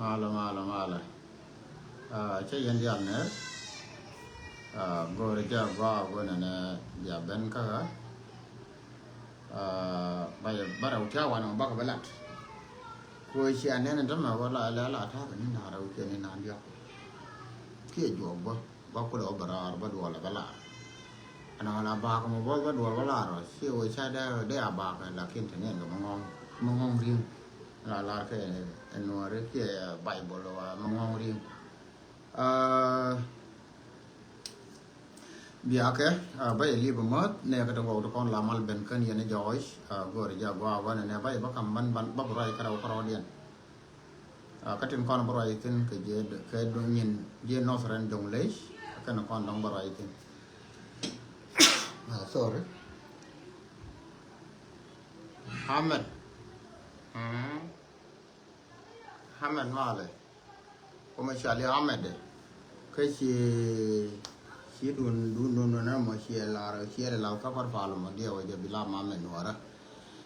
mala che yen dial ne go re ja go ne ya ben ka ba ra utia wa no ba ka balat ko shi anen ne ma wala la ta ni na ra utia ni na dia ke jo ba ko do bara ba do la bala ana la ba ko mo ba do la ro shi o cha da ba ka la kin ne ga mo ngong riêng là cái nó cái bài bộ là mong ngon riêng bia cái bây giờ live mất nè cái đồ con làm mal bên cái này giỏi gọi là qua qua này bây giờ bắt cầm ban bắt rồi cái đầu điện cái trên con rồi trên cái đồ nhìn dưới nó sẽ đồng lấy cái nó con đồng rồi trên sorry Hamid Hamid Male come Charlie Hamid che ci non è mo ci la ka par palo ma dio je bila mame nuara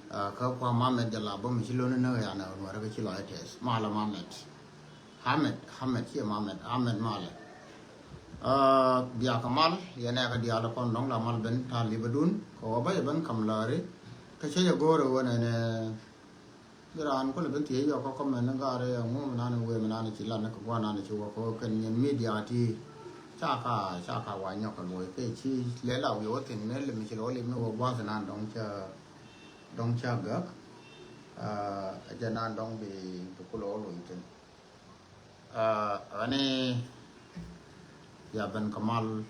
ka kwa mame de la bom ci lo ne ya na nuara ka ci lo tes mala Hamid ci Hamid Male dia kamal ya ne ka dia la kon dong la mal ben ta libadun ko ba ban kam lare ka ce ya gore wona ne Iran ko le ben tie yo ko men nga re ngum na ne we na ne ci la ne ko na ne ci wo ko ken media ti cha ka wa nyo ka lo ke chi le la yo tin ne le mi ci lo le no wa sa nan dong cha ga ja nan dong bi ko lo lo tin ani ya ben kamal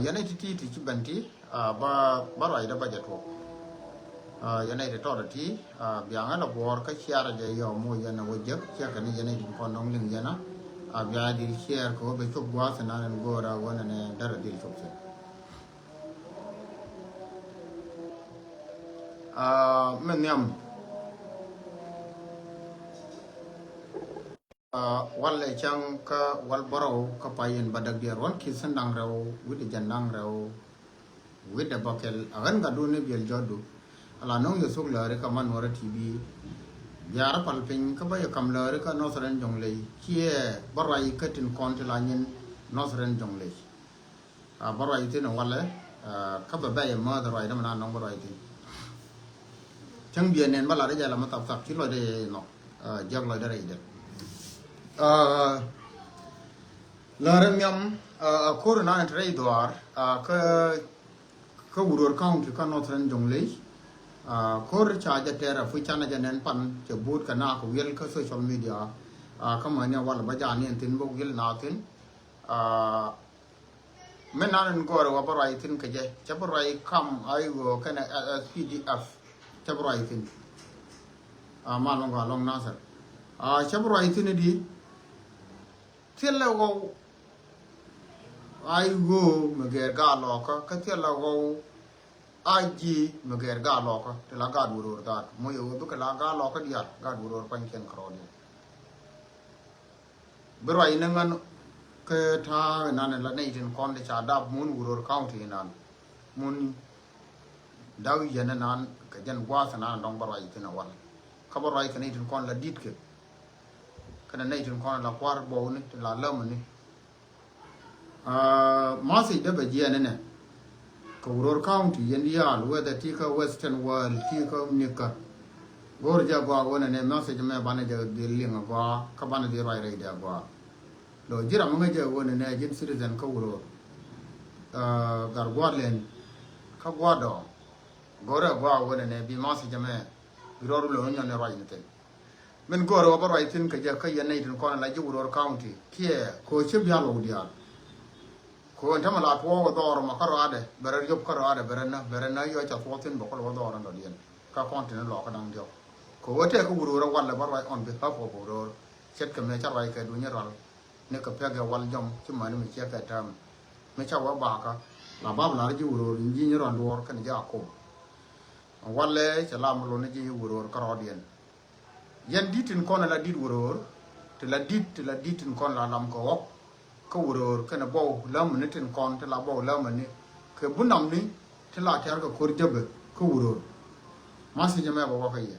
ya ne ti ci ben ti ba ra da ba ja to yana ida to da ti bianga la bor ka chiara je yo mo yana wajab cia ka ni yana din kon dong ling yana bia di share ko be chop gwa sana nan go ra wona ne dar di chop se men yam walle chang ka wal boro ka payen badak dia ron ki sandang raw wid jandang raw wid bakel agan ga do ne biel jodu ala nong yo sok lare ka man wara tv biara palpin ka ba yo kam lare ka nosren jongle kie barai katin konti la nyin nosren jongle barai tin wala ka ba ya ma da rai da man nong barai tin chang bien nen bala da jala ma tap tap ki lo de no jag lo da rai de lare myam ko na entre doar ka uror county ka nosren jongle kor charge tera fuchana janen pan che boot kana ko wel ka social media kama ne wala bajani tin bo gil na tin menan gor wa barai tin ke je chabarai kam ai go kana pdf chabarai tin malong ga long nasar chabarai tin di tella go ai go mager ga lo ka tella go aji mager ga loka te la ga duror da mo yo du ka la ga loka dia ga duror pan ken kroni bro ai nan ke tha nan la nei tin kon de cha da mun uror county nan mun daw yana nan ka jan gwa sana dong bro ai tin wal ka bro ai ka nei tin kon la dit ke kana nei tin kon la kwar bo ni la lam ni ma si de ba ji ne Uror County India whether tika Western world tika nika gorja gwa wona ne message me bana je dilinga gwa ka bana di rai rai da gwa do jira mo nge je wona ne jin citizen ka wuro gar gwa len ka gwa do gora gwa wona ne bi message me uror lo nya ne rai ne men gora ba rai tin ka je ka yene tin ko na ji Uror County kie ko che bia lo dia ko ntama la to go dor ma karo ade berer yob karo ade berena yo cha fotin bo ko dor ndo dien ka kontin lo ka dang dio ko wote ko wuro wala bar wai on be ha ko wuro set ka me cha wai ka du nya ral ne ka pega wal jom ci man mi che ka tam me cha wa ba ka la ba la ji wuro ji nya ran dor ka ni ja ko walle cha lam lo ne ji wuro karo dien yen ditin ko na la dit wuro te la ditin kon la lam ko wok ka wuror kana bo lam ne tin kon te la bo lam ne ke bunam ni te la tar ka kor jabe ka wuror ma si jame bo ka ye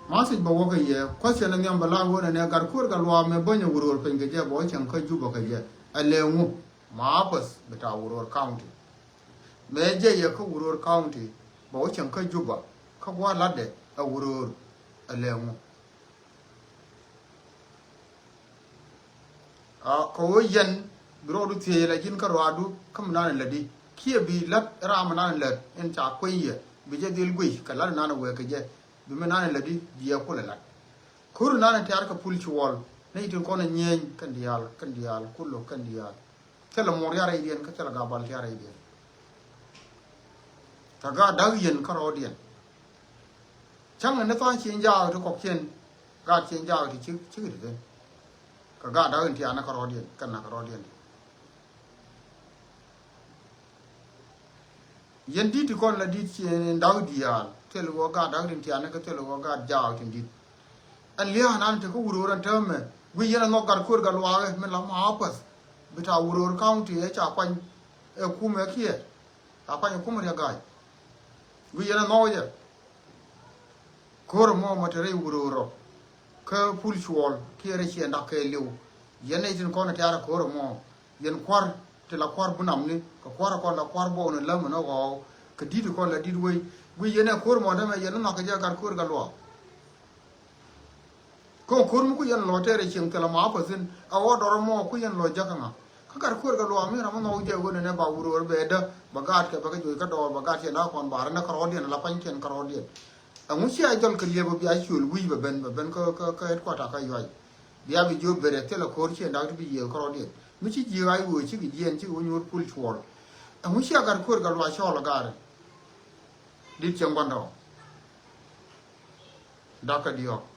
message ba wo ka ye question na nyamba la wona ne gar kur ga lo me bonyo wuror pen ga je bo chen ka juba ka je alengu ma pas beta wuror county me je ye ka wuror county bo chen ka juba ka wa ladde a wuror alengu a ko yen bro du tie la jin ka radu kam nan ladi kie bi lat ram nan lat en cha ko ye bi je dil gui ka lar nan we ka je bi me nan ladi je ko la kur nan ta ka pul ci wol ne tin ko na nyen kan dial kullo kan dial tela mor ya ray dien ka tela ga bal ya ray dien ta ga dag yen ka ro dien chang na ta chin ja to ko chen ga chin ja ti chi de ka ga dag ti ana ka ro dien kan na ka ro dien yen di ti kon la di chen dag dial tela wo ga dag ti ana ka tela wo ga ja ti di an liya nan te ko wuroran tame wi yana no gar kur gal waage men la ma pas bita wuror county e cha kwan e kuma kie ta kwan kuma ya gai wi yana no ye kor mo matere wuroro ka pulchwol kiere chi nda ke lew yana tin ko na tara kor mo yen kwar te la kwar bunam ni ka kwar ko la kwar bo no lam no go ka didi ko la didi wi yana kor mo da me yana no ka ja gar kur gal wa ko kurmu ku yan lo tere ching tela ma pa sin a wo dor mo ku yan lo jakanga ka kar kur ga lo mi ra mo no je go ne ba wuro be da ba gat ke ba ga ju ka do ba gat na kon bar na karo dien la pan ken karo dien a mu si a jol ke le bo bi a chul wi ba ben ko et ko ta ka yo bi a bi jo bere tela kor chi nda bi ye karo dien mi chi ji ai wo chi gi jen chi wo nyur pul chwol a mu si a gar kur ga lo sho lo gar dit chen gondo da ka dio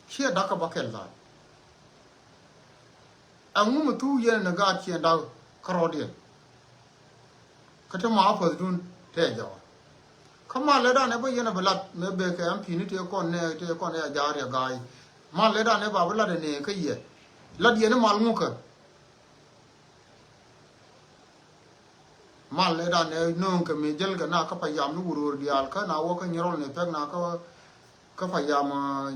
chia đaka bakel da angu mutu ye na ga chia da karodien kata ma fa dun te jaw kama le da ne ba ye na balat me be ke am pini te kon ne jar ya gai ma le da ne ba bala de ne ke ye lad ye ne mal ngu ka ma le da ne no ke me jel ga na ka pa yam nu urur dial ka na wo ka nyirol ne pek na ka fa yam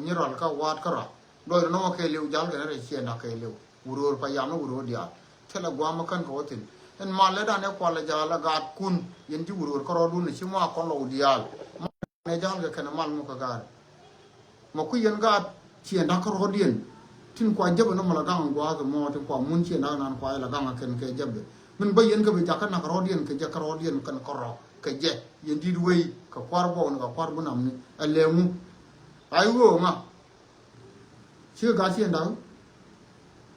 nyirol ka wat ka ra do no ke liu jal ga re chen na ke liu urur pa yam urur dia tela gwa ma kan ko tin en ma le da ne kwa la jala ga kun yen ji urur ko ro dun chi ma ko lo dial ne jal ga kana mal mu ka ga ma ku yen ga chen da ko ro dien tin kwa jab no ma la ga gwa ga mo tin kwa mun chen na nan kwa la ga ken ke jab min ba yen ga be ja kana ro dien ke ja ka ro dien kan ko ro ke je yen di we ka kwar bo no ka kwar bu nam ni alemu ai wo ma chưa cá tiền đâu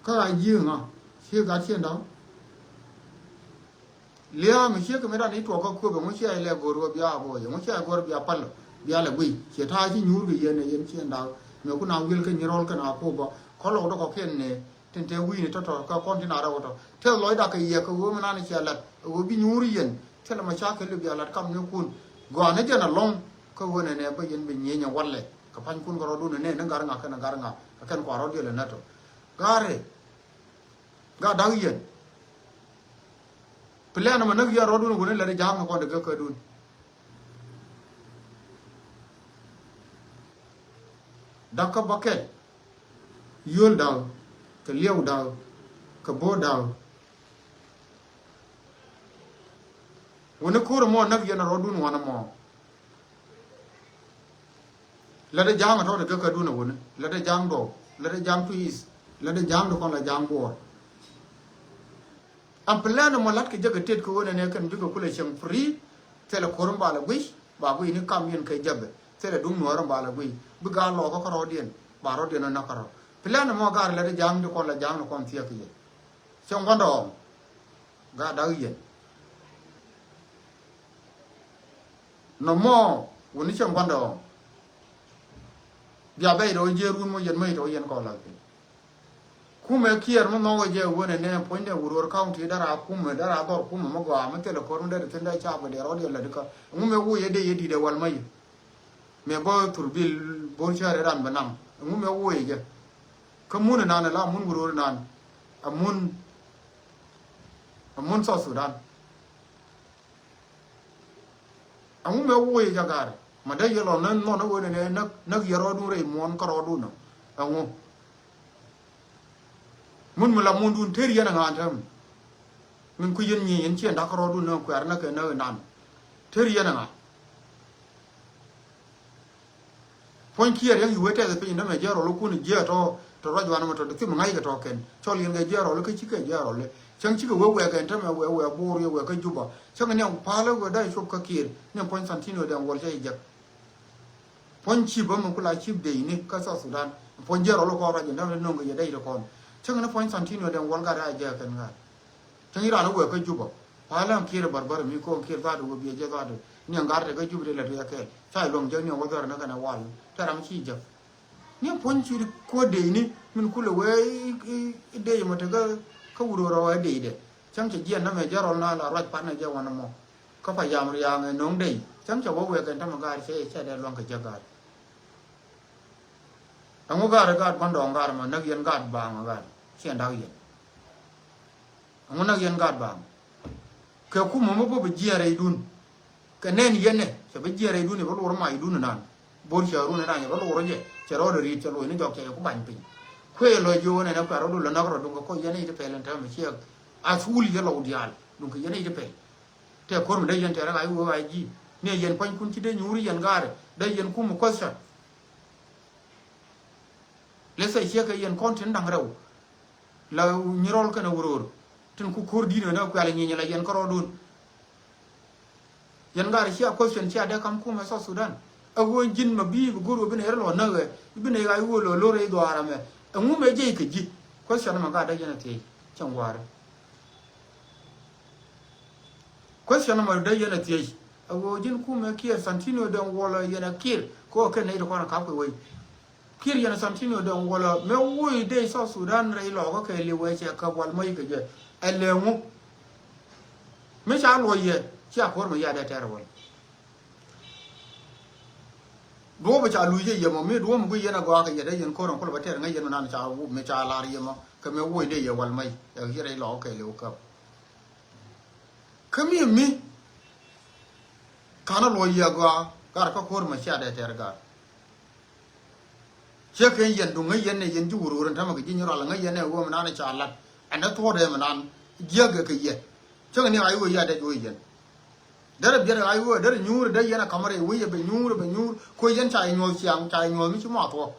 các ai dương à chưa cá tiền đâu lia mà chưa cái mấy đàn ấy tuổi các cô bằng mấy chơi là goro bia bồi mấy chơi goro bia pal bia là bui chỉ thay chỉ nhur cái yên này yên tiền đâu mà cũng nào wil cái nhirol cái nào cô bảo có lâu đó có khen này trên thế wi này cho các con trên nào đâu đó theo lối đặc cái gì cái wo mà nó chơi là wo bị nhur yên theo là mà chắc cái bia là cầm nhau kun gọn nó chơi là long cái wo này này bây giờ mình nhẹ nhàng quăng lại cái pan kun cái đó này nó gar ngà kan ko ro de na to gare ga daw yen plan ma nak ya ro dun gune la de jang ko de ka dun dakka bakel yol daw ka lew daw ka bo daw wona ko mo nak ya ro dun wana mo la de jang to de ka dun wona la de jang do la de jang tuis la de jang do kon la jang bo am plan mo lat ke jaga tet ko wona ne kan jugo kula chem free tele korum bala gui ba gui ni kam yen kay jabbe tele dum no ram bala gui bu ga lo ko ro dien ba ro dien na karo plan mo gar la de jang do kon la jang kon tiya ke ye chem gondo ga daw yen no mo woni chem gondo bia bay do jerun mo yen mai to yen ko la kuma kier mo no je wona ne ponde wuror county dara kuma dara dor kuma mo ga ma tele ko ndere tenda cha ba de rodi la de ka mu me wo ye de wal mai me bo turbil bon chare ran banam mu me wo ye ka mun na na la mun wuror nan amun so sudan amu me wo ye jagar mà đây giờ là nó vừa này nó giờ rồi đun rồi muốn có rồi đun nó không muốn mà làm muốn đun thế gì nào anh em mình cứ yên nhỉ yên chuyện đã có rồi đun nó quẹt nó cái nơi nằm thế gì nào point kia yang yuwe te pe ndame jero lo kuni je to rajo wana to ti mangai ga to ken cho lien ga jero lo ke chike jero le chang chike we ga ntame we bor ye we ka juba chang ne pa le go dai shop ka kir ne point santino de wol je je point chi ba mo kula chi de ni ka sa sudan point jero lo ko rajo ndame no ga dai to kon chang ne point santino de wol ga dai je ken ga chang ira no we ka juba pa la kir barbar mi ko kir da do bi je da do ni ngar de ka juba de la ya ke sai long je ni wo da na ka na wal taram chi je ni ponchi ko de ni min kula we de mo te ga ka wuro ro de de chang che je na me jaro na la raj pa na je wana mo ka pa yam ri yang nong de chang che wo we kan tam ga se che de long ka je ga ang ga ga ban dong ga ma na yen ga ba ma ga chen da yen ang na yen ga ba ke ku mo mo bo je re dun ka nen yen ne se be je re dun ne bo ro ma dun nan bor charu ne na ba lo je charo de ri chalo ne jok che ku ban pin kwe lo jo ne na ka ro lo na ro dun ko ye ne de pe len ta me che a sul ye lo dial dun ko ye ne de pe te ko me de yen te ra ai wo ai ji ne yen pan kun ti de nyuri yen gare de yen ku mo ko sa le sai che ka yen kontin dang rew la nyirol ka na wuror tin ku kor di ne na ku ala nyi la yen ko ro dun yen gare chi a question chi ade kam ku ma so sudan awo jin ma bi guru bin her lo na ge bin ne ga wo lo re do ara me ngu me je ke ji question ma ga da yana te chan ware question ma da yana te awo jin ku me ki santino don wala yana kir ko ke ne do ko na ka ko we kir yana santino don wala me wo de so sudan re lo ko ke le we che ka wal mai ke je ele ngu me cha lo ye cha ko ma ya da ter wala do ba cha lu ye ye mo me do mo ye na gwa ka ye de yen ko ron ko ba ter ngai yen na cha me cha la ri mo ka me wo de ye wal mai ye re lo ke le ka kami mi kana lo ye gwa ka ka ko ma cha de ter ga che ke yen du ngai yen ne yen ju ru ron ta ma ke jin ro la ngai yen ne wo ma na cha la an da to de ma nan ye ga ke ye che ne ai wo ya de jo yen dare biar ai wo dare nyur da yana kamare wo ye be nyur ko yen cha nyol chiang cha nyol mi chuma to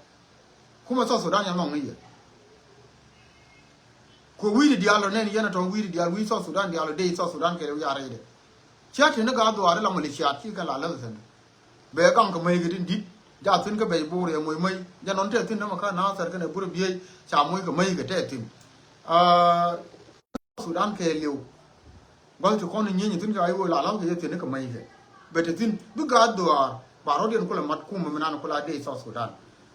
kuma so sudan ya mong ni ko wi di dialo ne yana to wi di dialo wi so sudan dialo de so sudan ke ya re de cha ti ne ga do are la mo le cha ti ka la la sen be gang ko mai gidin di ja tin ka be bu re mo mai ja non te tin na ma ka na sar ka ne bur bi cha mo ka mai ga te tin sudan ke liu ba to kon ni ni tin ga ai wo la la ke tin ka mai ke be te tin bu ga do ba ro den ko la mat ku mo na ko la de so sudan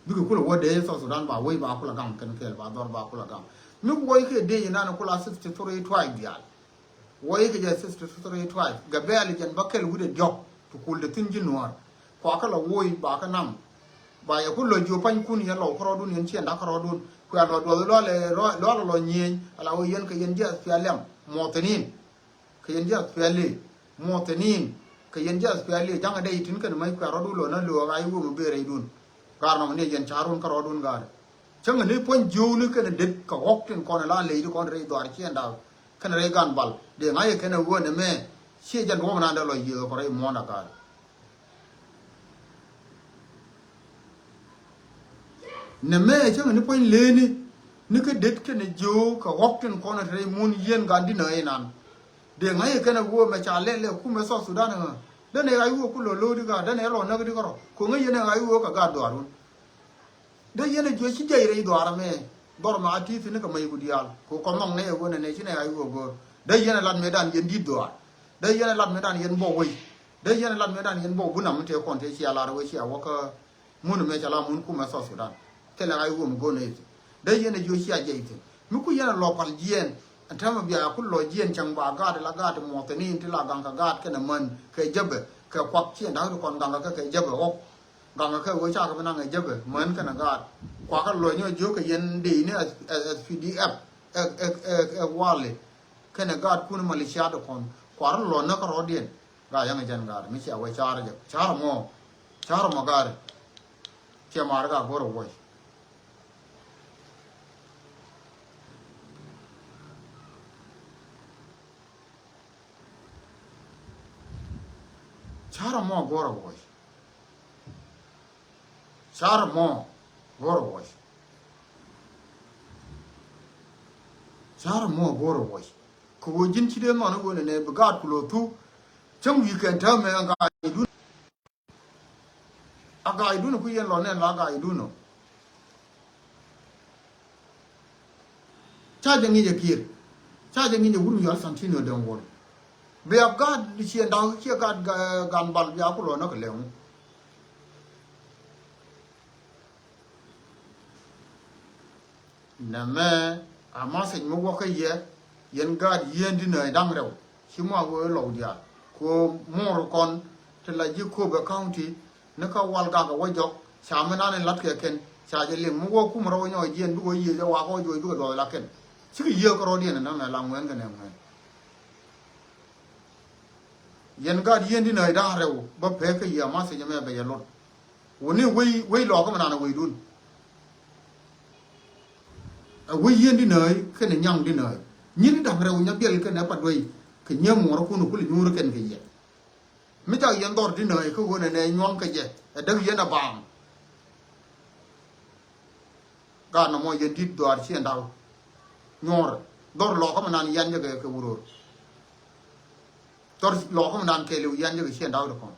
bu ko wo de so sudan ba wai ba ko la gam kan ke ba dor ba ko la gam mi wo ke de na ko la 63 twice dial wo ke je 63 twice ga be ali jan bakel wude jok to kul de tin jinwar ko ka la wo ba ka nam ba ya ko lo jo pan kun ya lo ko dun yen chen da ko dun ko ya lo do lo nyen ala wo yen ke yen je fialem motenin ke yen jas pele motenin ke yen jas pele janga de tin kan mai ka rodu lo na lo ga yu mo bere dun karno ne yen charun ka rodun ga changa ne pon julu kan de ka hokten kon la le ko re do ar chen da kan re gan bal de ngai ke na wo ne me che jan wo na da lo ye ko re mo na ka ne me changa ne pon le ni ke det ke ne jo ka hokten kon re mun yen ga di na e nan de ngai ke na wo me cha le ku me so sudan nga de ne ai wo ku lo di ga de ne lo na di ko ko ngai ne ai wo ka ga do arun de ye ne jo chi je re do ar me bor ma ati tin ka mai ku dial ko ko mong ne wo ne chi ne ai wo go de ye ne lat me dan yen di do de ye ne lat me dan yen bo wei de ye ne lat me dan yen bo bu na mu te kon te chi ala ro chi a wo ka mun me cha la mun ku me so sudan ke la ai wo mo go ne de ye ne jo chi a je ti mi ku ye ne lo pal jien antama biya kullo jien chang ba ga de la ga de moteni ti la gang ka ga ke na man ke jabe ke kwak chien da kon gang ka ke jabe ok gang ka wo cha ka na ga jabe man ka na ga kwa ka lo nyo jo ke yen de ne pdf wale ke na ga kun malaysia do kon kwa lo na ka rodien ga yang jan ga mi cha wa cha ra mo char magar che marga goro woi char mo goro woi char mo goro woi char mo goro woi ko jin chi de no no go ne bagat kulo tu chang wi kan ta me aga idu no ku yen lo ne la ga idu no cha de ngi je kir cha de ngi je wuru yal santino de ngol be ab ga di chen dang che ga gan bal ya ku lo no ka le na me ama se mo wo ka ye yen ga yen di ne dang rew chi mo wo lo dia ko mo kon te la ji ko be county ne ka wal ga ga wo jok cha me na ne lat ke ken cha je le mo wo ku mo ro nyo yen du wo ye ja wa ko jo du do la ken chi ye ko ro di ne na la ngwen ga ne ngwen yen ga yen di ne da rew ba pe ka ye ma se je me be ye lot wo ne we lo ko ma na we dun we yen di ne ke ne nyang di ne nyin dang rew nya bel ke ne pa doi ke nyem mo ro ku no ku li nur ken ke ye mi ta yen dor di ne ko wona ne nyon ke je da yen a bang ga no mo yen dit dor chen daw nyor dor lo ko man yan je ke wuro dor lo ko man ke lu yan je ke chen daw do ko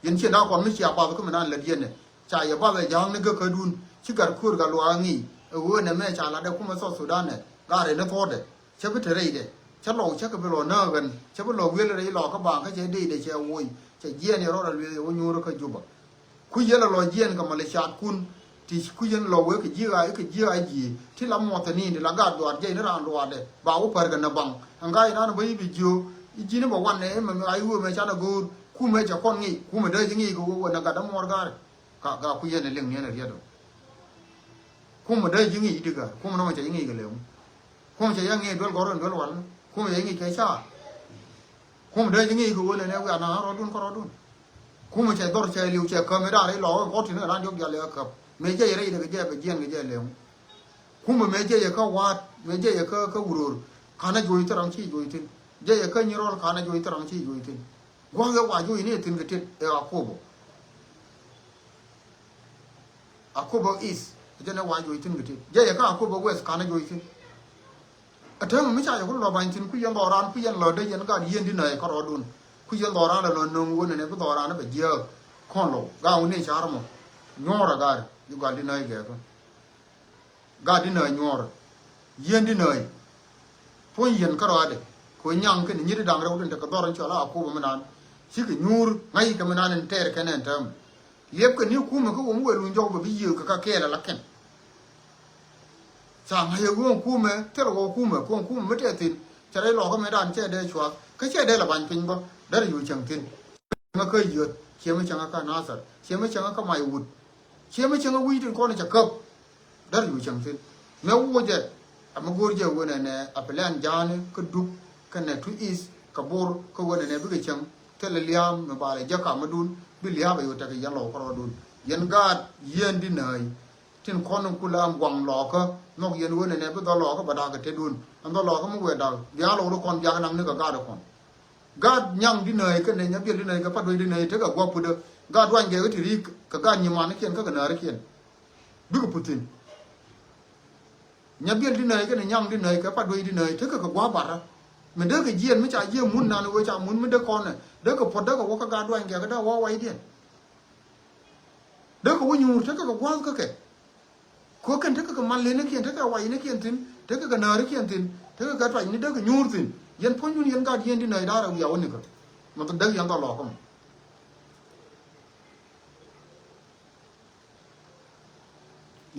yen chen daw ko mi sia pa ko man la yen ne cha ye ba be jang ne ke ka dun chi gar kur ga lo angi wo ne me cha la da kuma so sudan ne ga re ne to de che bi tere de che lo che ke lo na gan che bi lo wi le lo ka ba ka che de che wo che ye ne ro da le wo nyu ro ka juba ku ye la lo yen ka ma le sha kun ti ku yen lo we ke ji ga ji ti la mo ta ni de la ga do je ne ran do de ba wo par ga na bang anga ina na bi bi jo ji ne ba wan ne ma ai wo me cha na go ku me cha kon ngi ku me de ji ngi ko wo na ga da mo ga ka ku ye ne leng ne ne do ku me de ji ngi de ga ku me no ma cha ngi ga le ku me cha yang ngi dol go ron dol wan ku me ngi ke cha ku me de ji ngi ko wo ne ne wa na ro dun ko ro dun ku me cha dor cha liu cha ka me da re lo ko ti ne ran jo ga le ka me je re de ge be jen ge le ku me je ka wa me je ka wurur kana jo itaram chi jo itin je ka ni ro kana jo itaram chi jo itin gwa ga wa jo ni tin ge tit e akobo is je ne wa jo itin ge tit je ka akobo west kana jo itin atam mi cha yo lo ban tin ku yen lo ran ku yen lo de yen ga yen di na ka ro dun ku yen lo ran lo no wo ne ku lo ran be je kon lo ga u ne cha mo nyora ga yu ga di na ge ko ga di na nyora yen di na pon yen ka ro de ko nyang ke ni ri dang ro den ka doran cha la ko mo nan shi ke nyur ngai ka manan ter ke nen tam yeb ke ni ku mo ko mo lu njo ba bi yu ka ke la ken sang hay go ku me te ro ku me ko ku me te tin cha dai lo ko me dan che de chwa ka che de la ban pin bo da yu chang tin ma ko yu che me chang ka na sa che me chang ka mai wut che me chang wi tin ko na cha kap da yu chang tin me wo je am go je wo ne a plan jan ko du ka ne tu is ka bor ko wo ne bi chang te le liam me ba le ja ka ma dun bi liya ba yu ta ke yan lo ko dun yan ga yen di nai tin kon ku lam gwang lo ko nok yen wo ne be do lo ko ba da ka te dun an do lo ko mu we da ya lo ro kon ya nang ne ka ga do kon ga nyang di ne ke ne nya bi di ne ka pa do di ne te ka gwa pu de ga dwan ge ti ri ka ga nyi ma ne ken ka na ri ken bi ko putin nya bi di ne ke ne nyang di ne ka pa do di ne te ka gwa ba ra me de ka jien me cha je mun na ne we cha mun me de kon ne de ka po de ka wo ka ga dwan ge ka da wo wai di de ka wo nyu te ka gwa ka ke ko kan ta ka man le ne ken ta ka wai ne ken tin ta ka na ri ken tin ta ka ga ni da ka nyur tin yen pon yun yen ga yen di na da ra ya woni ko ma ta da yan da lo ko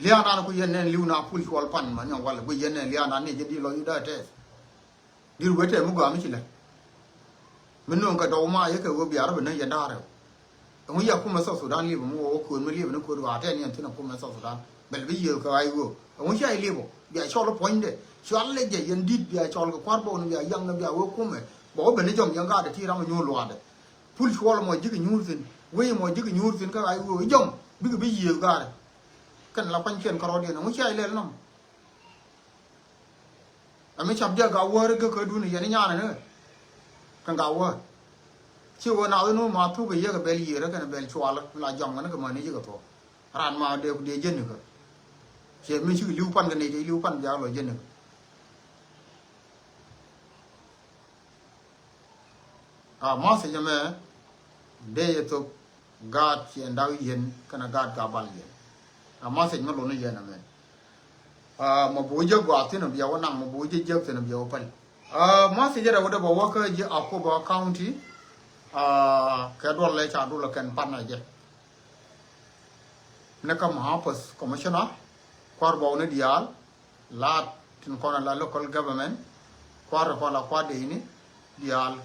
lia na ko yen ne liu na pul ko pan ma nya wala bu yen ne lia na ne je di lo yu da te di ru te mu ga mi chi le men no ka do ma ye ka wo bi ara ba ne ya da ra mu ya ku ma so sudan li mu wo ko mu li ne ko do ate ne tin ko ma so sudan bel bi ye ka ai go mu sha li bo bi a cho lo point de cho le je yen dit bi a cho ko kwar bo ne bi yang na bi a wo ku me bo be ne jom yang ga de ti ra ma nyu lo de pul ko mo ji ki nyu tin we mo jig nyur tin ka ai wo jom bi yi ga kan la pan chen karo dia no chai le no ami chap dia ga wo ga ka du ni ya ni nya ne kan ga wo chi wo na no ma tu ga ye ga bel yi ra kan bel chwa la jom ga ga ma ni ji ga to ran ma de jen ni ga che mi chi liu pan ga ni ji liu pan ja lo jen ni ma se jame de to God chen dau yen kana God ga bal yen ma se ma lo ni yen na me ma bo je gwa tin bi ya na ma bo je tin bi ya pal ma se jara wada ba waka je Akobo County ka do le cha do la kan pan na je na ka ma pas commissioner kwar bo ne dial la tin ko na la local government kwar ko la kwa de ni dial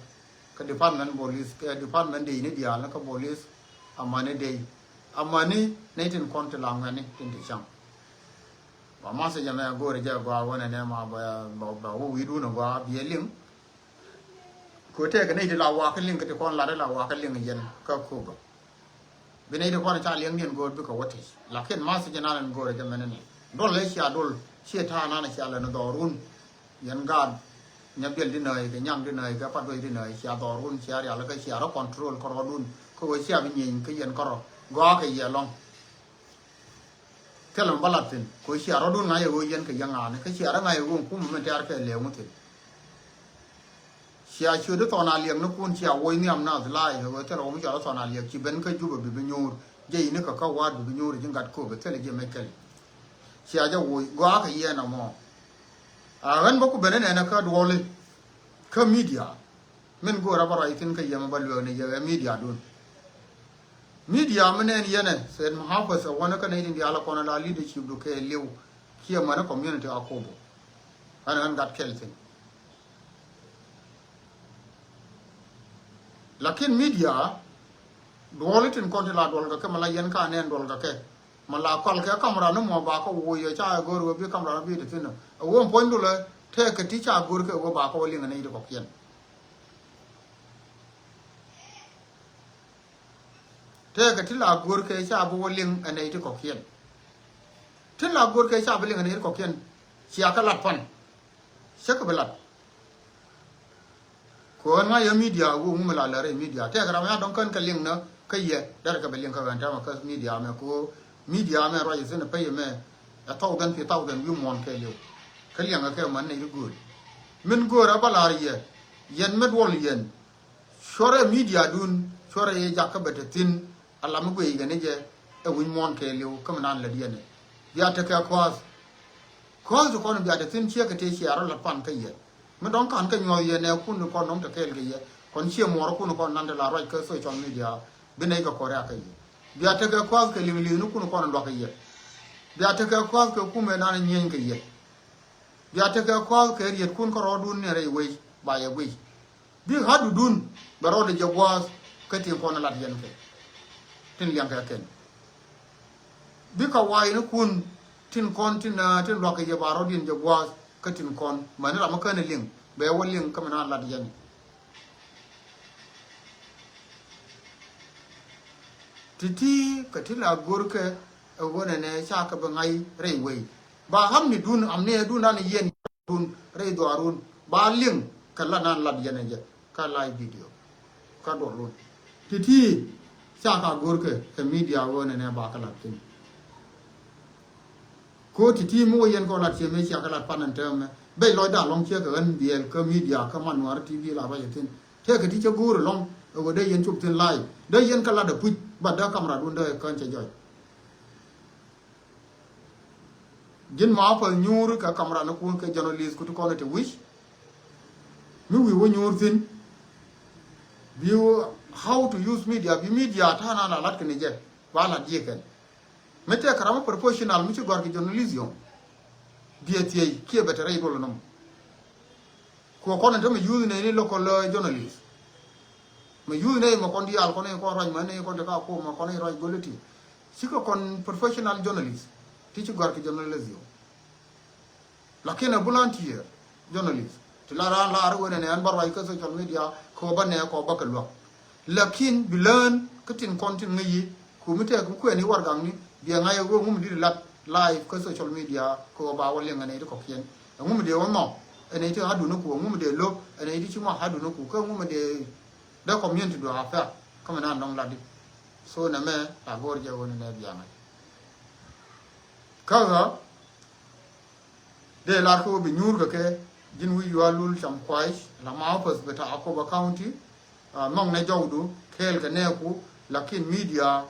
ka department police ka department de ni dial na ka police amane de amani ne tin konti la ngani tin ti chang wa ma se jame go re ja gwa wona ne ma ba wo wi du no gwa bi ling ko te ka ne de la wa ka ling ka te kon la de la wa ka ling yen ka ko ba bi ne de kon cha ling yen go bi ka wote la ken ma se jana nan go re ja mene ne dol le sia dol sia ta na na sia la no do run yen ga nya bel di noi ka nyang di noi ka pa do di noi sia do run sia ya la ka sia ro control ko ro dun ko sia bi nyin ka yen ko ro go ka ye long kelam balatin ko sia ro dun ngai wo yen ka yang an ka sia ra ngai wo ku me tar ka le mu te sia chu de to na liang no kun sia wo ni am na lai ho te ro mu ja to na liang ki ben ka ju bi nyur je ni ka wa bi nyur jin gat ko be te le je me kel sia ja wo go ka ye na mo ran ba ku bene ne na ka do le ka media men go ra ba ra itin ka yama ba lo ne ya media dun media menen yene sen mahafas wana kana idin dia ala kona la leadership do ke lew kiya mana community Akobo an gat kelten lakin media dolitin konti la dol ga kamala yen ka nen dol ga ke mala kol ke kamera no mo ba ko wo ye cha go ro bi kamera bi de tin wo point do le te ke ti cha go ke wo ba ko linga ne de ko kien te ka tila gur ke cha bo ling anei to ko kien tila gur ke cha bo ling anei ko kien sia ka lat pan sia ka belat ko na ya media wo mu la re media te ka ra ya don kan ka ling na ka ye dar ka be ling ka ban ta ma ka media me ko media me ro ye ne pe me a tau gan pi tau gan wi mon ke le ka ling ka man ne gur min go ra balar ye yen med wol yen sore media dun sore ye jakka betetin alla mu gwe ga ne je e win mon ke lew kam nan la diene ya ta ka cause ko no biya ta tin che ka te shi aro la pan ka ye me don kan ka nyo ye ne kun ko non ta kel ga ye kon che mo ro kun ko nan de la ro ka so social media be ne ga ko ra ka ye biya ta ka cause ka ling ling kun ko non do ka ye biya ta ka cause ka ku me nan nyen ka ye biya ta ka cause ka ye kun ko ro dun ne re we ba ye we bi hadu dun baro de jagwas ka tin ko na la yen ke tin liang ka ken bi ka wai no kun tin kon tin tin lo ka ye baro din jagwas ka tin kon man ra ma ka ne ling be wo ling ka na la yen titi ka tila gorke e wona ne cha ka ba ngai re we ba ham ni dun am ne dun na yen dun re do arun ba ling ka la nan la yen je ka live video ka do lu titi cha ka gorke ke media wona ne ba ka la tin ko titi mo yen ko la che me cha ka la panan tem be lo da long che ka an biel ka media ka man war tv la ba tin te ka ti che gur long o de yen chup tin live de yen ka la da pu ba da kamera dun de kan che joy jin ma fa nyur ka kamera na ku ka journalist ku ko te wish mi wi wo nyur tin view how to use media bi media ta na lat ke ne je wala die ken mete karama professional mi ci gor ki journalism bieti ki be tere dolo nom ko ne to mi use ne ni local journalist mi use ne mo kon di al ko ne ko roñ ma ne ko de ka ko ma ko ne roñ goleti ci ko kon professional journalist ti ci gor ki journalism lakina volunteer journalist ti la ran la ar wona ne an bar way ko social media ko ba ne ko ba ka lo lakin bilan cái tin con tin người ku mi te ku ku ni war gang ni dia ngai go ngum di lat live ko social media ko ba wal yang ne ko kien ngum de wo mo ene ti hadu no ku ngum de lo ene ti chuma hadu no ku ko ngum de da community do afa kama na nong la di so na me a gor je woni ne dia ngai kaga de la ko bi nyur ga ke jin wi yalul cham kwai la ma pas beta akoba county nong ne jawdu kel ka ne ku lakin media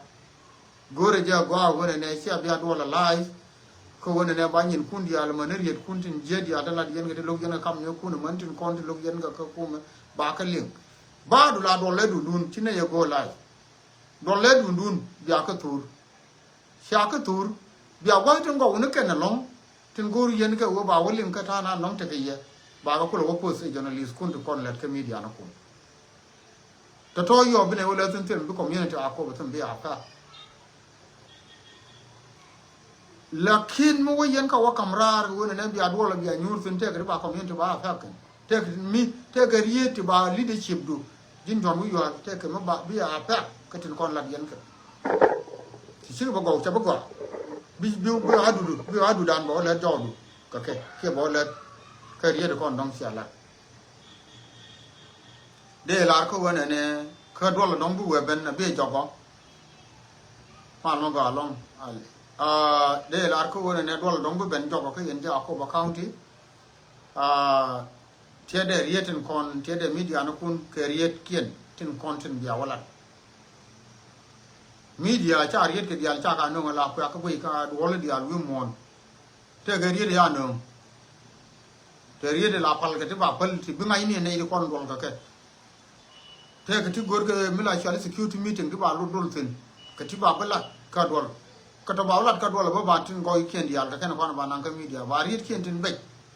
gore ja go wona ne sia biya do la live ko wona ne banyin kundi al maneriet kuntin jedi adala yen ga de log yen kam ne kun mantin konti log yen ga ka kuma ba ka link ba du la do le du dun tine ye go live do le du dun biya ka tur sha ka tur biya wa tin go ne ken long tin gor yen ka wo ba walin ka ta na long te ke ye ba ga ko lo post journalist kun kon let ka media na kun to yo bine wala tin tin bi community akoba tin biya ka lakin mo yen ka wa kamrar wona ne biya do la biya nyur tin te ga ba community ba fa kan te mi te ga rieti ba leadership do jin don wi yo te ka ma ba biya fa ka tin kon la yen ka ci ba go cha ba go bi hadu dan bo la do ka ke bo la ka rieti kon dong sia la de la ko wona ne ka do la dong bu we ben na be jogo pa no ga long de la ko wona ne do la dong bu ben jogo ka yen ja ko ba county tie de rieten kon tie de media na kun ke riet kien tin content biya wala media cha riet ke dial cha ka no la ko ka bu ka do la dial wi mon te ga riet ya no te riet la pal ke ti ba pal ti bi ngai ni ne di kon dol ka ke te ka ti gor ke mila shali security meeting ki ba lu dol tin ka ti ba bala ka dol ka to ba wala ka dol ba ba tin go ken dial ka ken ko ba nan ka media ba riet ken tin be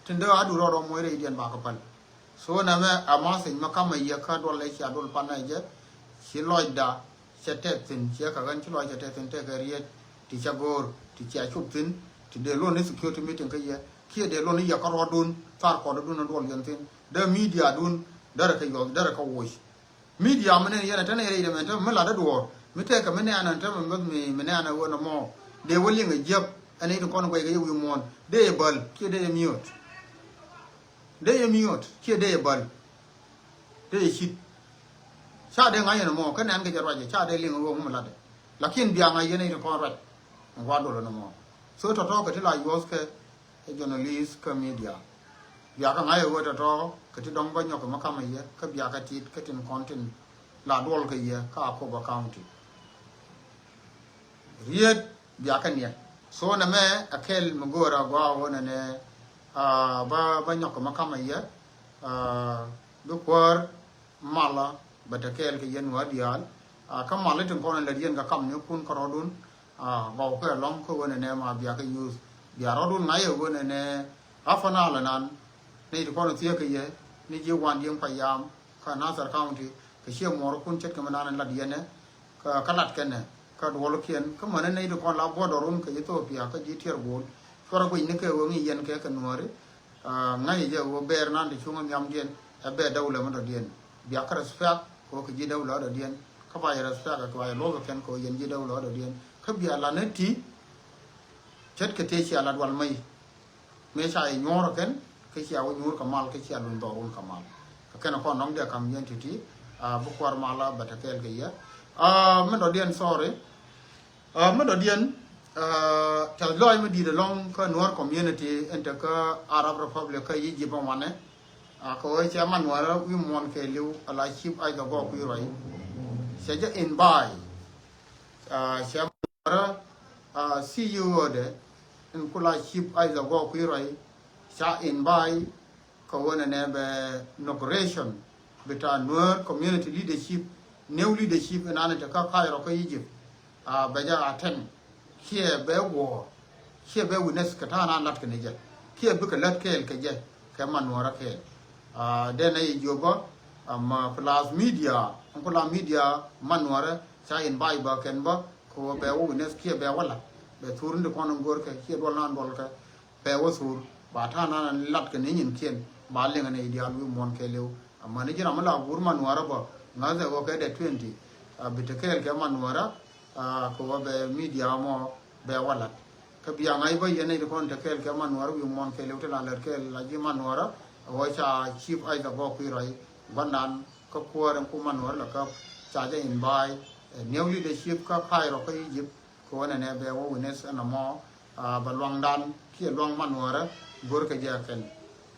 tin da adu ro mo re dian ba ka pal so na me ama sin ma kam ya ka dol le sha dol pa na je si loida sete tin che ka gan chi loida sete tin te ka riet ti cha gor ti cha chup tin ti de lo ne security meeting ka ye ki de lo ne ya ka ro dun far ko dun dol yan tin de media dun dara ka yo dara ka wo media mene yana tana yare da menta mala da do mite ka mene ana ta me mene ana wona mo de woli nga jeb ani to kono ko ga yu mon de bal ki de mute ki de bal de shit cha de nga yana mo ka nan ga jarwaje cha de linga wo mo la de lakin biya nga yana to kono rat wa do no mo so to ka ti la yos ke journalist ka media biya ka nga yo to ka ti dong ba nyok ma kama ye ka biya ka ti ka tin content la dol ka ye ka ko ba county riet biya ka ne so na me akel mgora gwa wona ne ba nyok ma kama ye do kwar mala ba ta kel ka yen wa dial ka mala tin ko na le yen ka kam ne kun ko rodun ba ko long ko wona ne ma biya ka use biya rodun na ye wona ne afana la nan ne ko no tie ka ye ni je wan yeng payam ka Nasser county ka she mor kun chet ka manan la diene ka kalat kene ka do lo kien ka manan ne do kon la bodorun ka Ethiopia ka ji tier bol fora ko ni ke wo ngi yen ke ka nore ngai je wo ber nan de chunga nyam dien e be dawla mo do dien biya ka respect ko ka ji dawla do dien ka ba respect ka ba lo ka ken ko yen ji dawla do dien ka biya la ne ti chet ke te chi ala dwal mai me cha e nyoro ken ke chi awu nyur ka mal ke chi alun dorun ka mal ka ken ko nong de kam yen ti bu kwar mala batakel ke ya men do dien sorry men do dien ta loy me di de long ka nuar community ente ka Arab Republic ka yi jibon wane ko che man wara wi mon ke liu ala ship ai da go ku roi se je in bai se wara CEO de in kula ship ai da go ku roi sa in bai ko wona ne be inauguration beta nuar community leadership new leadership in ana ta ka ro ko Egypt ba ja aten here be wo here be witness ka ta na lat ka ne je here be ka lat ke je ka man wara ke de na yi joba ma plus media ko la media man wara sa in bai ba ken ba ko be wo witness here be wala be turun de kono gor ka here do nan dol ka be wo sur ba ta na lat ka ne nyin ken ba le ngane ideal wi mon ke lew amma ne jira mala burman wara ba ngaze go ke de 20 bitekel ke manuara ko be media mo be wala ka biya ngai ba yene de kon tekel ke manuara wi mon ke lewte la ler ke la ji manuara wo cha chief ai da go ku rai bandan ko ko ran ku manuara la ka cha ja in bai new leadership ka khai ro ka Egypt ko ne ne be wo ne sa na mo ba luang dan ki luang manuara gor ka ja ken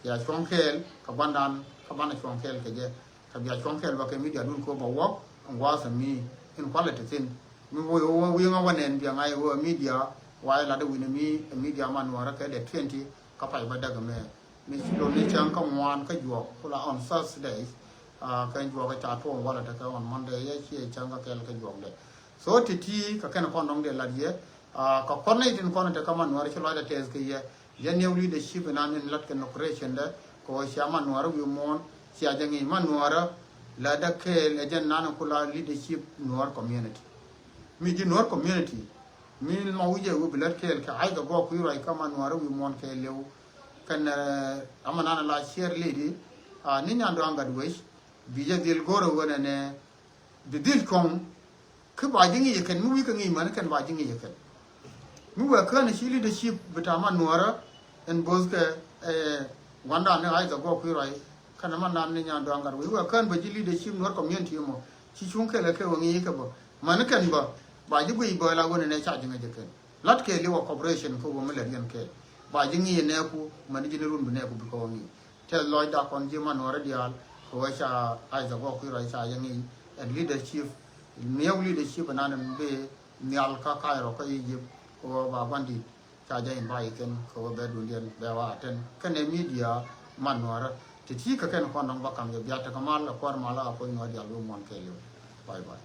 ya chong kel ka bandan ka ban chong kel ke je ka biya chong kel ba ke media dun ko ba wo ngwa sa mi in quality tin mi wo nga wanen biya ngai wo media wai la de win mi media manuara ke de 20 ka pai ba daga me mi lo ni chang ka mwan ka jo ko la on Saturday ka jo ka cha to wala ta ka on Monday ye chi chang ka kel ka jo de so titi ka ken kon dong de la ye ka kon nei tin kon ta ka manuara chi lo da tes ke ye ya new leadership na min lat ken operation de ko sha manuara wi mon sia jangi manuara la da ke le jan nana kula leadership nuar community mi di nuar community mi ma wuje wo bilat ke ka ai ga go ku rai ka manuara wi mon ke lew kan amana la share lady ni nyando anga duwes bija dil goro wona ne de dil kom ke ba jingi ye kan mi wi ka ngi man kan ba jingi ye kan mi wa kan shi leadership bitama nuara en bozke wanda ne ai ga go ku rai kana man nan ni nyando angar wi wa kan ba ji leadership nor community mo ci chung ke le ke wangi ke bo man kan ba ji gui ba la wona ne cha jinga je ke lat ke liwa corporation ko bo mele yan ke ba ji ngi ne ku man ji ne run ne ku ko wangi te loy da kon ji man wara dial ko wa cha ai za go ku rai cha yangi and leadership new leadership nan be nyal ka ka ro ka yi ko ba bandi cha ja in bai ken ko be dun yen be wa ten kan media man wara ti ka ken kon dong bakam ya biata kamal la kwar mala ko ngodi alu mon ke yo bye bye